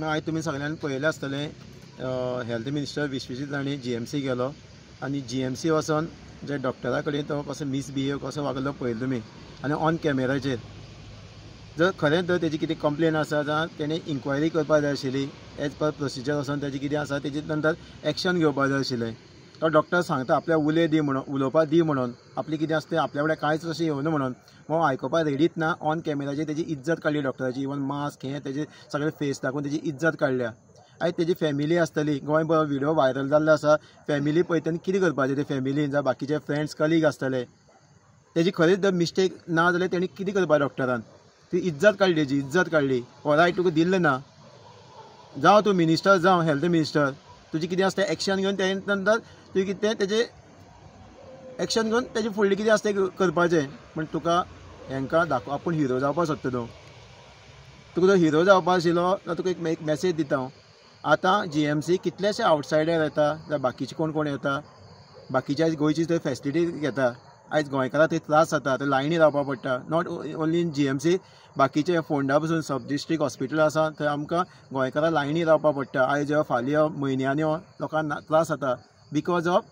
आयज तुमी सगळ्यांनी पळयलें आसतलें health minister Vishwajit Rane GMC गेलो आनी GMC वचोन जे डॉक्टरा कडेन तो कसो मिसबिहेव कसो वागलो पळयलो तुमी आनी ऑन कॅमेराचेर जर खरें तर तेजी कितें कंप्लेन आसा जाल्यार तेणें इन्क्वायरी करपाक जाय आशिल्ली एज पर प्रोसिजर वचोन तेजें कितें आसा तेजे नंतर एक्शन घेवपाक जाय आशिल्लें तो डॉक्टर सांगता आपल्या उलोवपाक दी म्हणून आपली कितें आसता तें आपल्या कडेन कांयच अशें येवना म्हणून वो आयकोपाक रेडीच ना ऑन कॅमेराचेर तेजी इज्जत काडली डॉक्टराची इवन मास्क हें तेजे सगळें फेस दाखोवन तेजी इज्जत काडल्या आयज तेजी फॅमिली आसतली गोंयभर व्हिडिओ व्हायरल जाल्लो आसा फॅमिली पळयतना कितें करपाचें ते फॅमिलीन जावं बाकीचे फ्रेंड्स कलीग आसतले तेजी खरीच जर मिस्टेक ना जाल्यार तेणी कितें करपाक डॉक्टरान ती इज्जत काडली तेजी इज्जत काडली हो रायट तुका दिल्लें ना जावं तूं मिनिस्टर जावं हेल्थ मिनिस्टर तुजें कितें आसता एक्शन घेवन ते नंतर तुवें कितें तेजें एक्शन घेवन तेजें फुडलें कितें आसता तें करपाचें पण तुका हांकां दाखोव आपूण हिरो जावपाक सोदता न्हू तुका जर हिरो जावपाक आशिल्लो जाल्यार तुका एक मॅसेज दिता हांव आतां GMC कितलेशे आवटसायडर येता जाल्यार बाकीचे कोण कोण येता बाकीचे आयज गोंयची थंय फेसिलिटी घेता आयज गोंयकारांक थंय त्रास जाता थंय लायनी रावपाक पडटा नॉट ओन्ली इन GMC बाकीचे फोंडा पसून सब डिस्ट्रिक्ट हॉस्पिटल आसा थंय आमकां गोंयकारांक लायनी रावपाक पडटा आयज यो फाल्यां यो म्हयन्यांनी यो लोकांक त्रास जाता बिकॉज ऑफ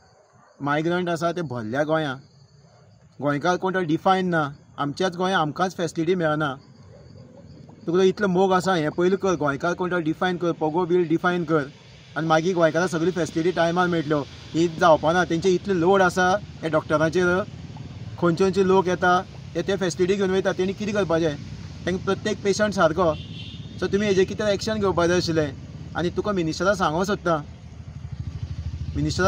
मायग्रंट आसा ते भरल्या गोंयां गोंयकार कोण तो डिफायन ना आमच्याच गोंयां आमकांच फेसिलिटी मेळना तुका इतलो मोग आसा हें पयलीं कर गोंयकार कोण तो डिफायन कर पगो बील डिफायन कर आनी मागीर गोंयकारांक सगळी फेसिलिटी टायमार मेळटल्यो ही जावपाना तेंचे इतले लोड आसा हे डॉक्टरांचेर खंयचे खंयचे लोक येता ते फेसिलिटी घेवन वयता तेणी कितें करपाचें तांकां प्रत्येक पेशंट सारको सो तुमी हेजेर कितें एक्शन घेवपाक जाय आशिल्लें आनी तुका मिनिस्टराक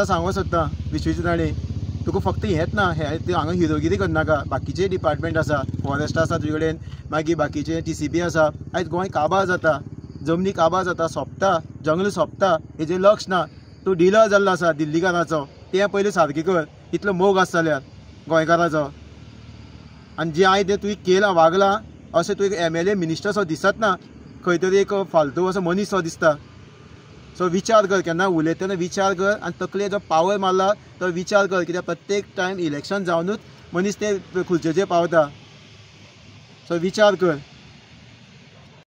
सांगूंक सोदता विश्वजीत राणे तुका फक्त हेंच ना हांगा हिरोगिरी करनाका बाकीचे डिपार्टमेंट आसा फॉरेस्ट आसा तुजे कडेन मागीर बाकीचे TCP आसा आयज गोंय काबार जाता जमनी काबार जाता सोंपता जंगल सोंपता हेजेर लक्ष ना तूं डिलर जाल्लो आसा दिल्लीकाराचो तें पयलीं सारकें कर इतलो मोग आसा जाल्यार गोंयकाराचो आनी जे आयज तुवें केलां वागलां अशें तुवें MLA मिनिस्टर सो दिसत ना खंय तरी एक फालतू असो मनीस सो दिसता सो विचार कर केन्ना उलयतना विचार कर आनी तकले जो पावर मारला तो विचार कर कित्याक प्रत्येक टायम इलेक्शन जावनूच मनीस ते खुर्चेचेर पावता सो विचार कर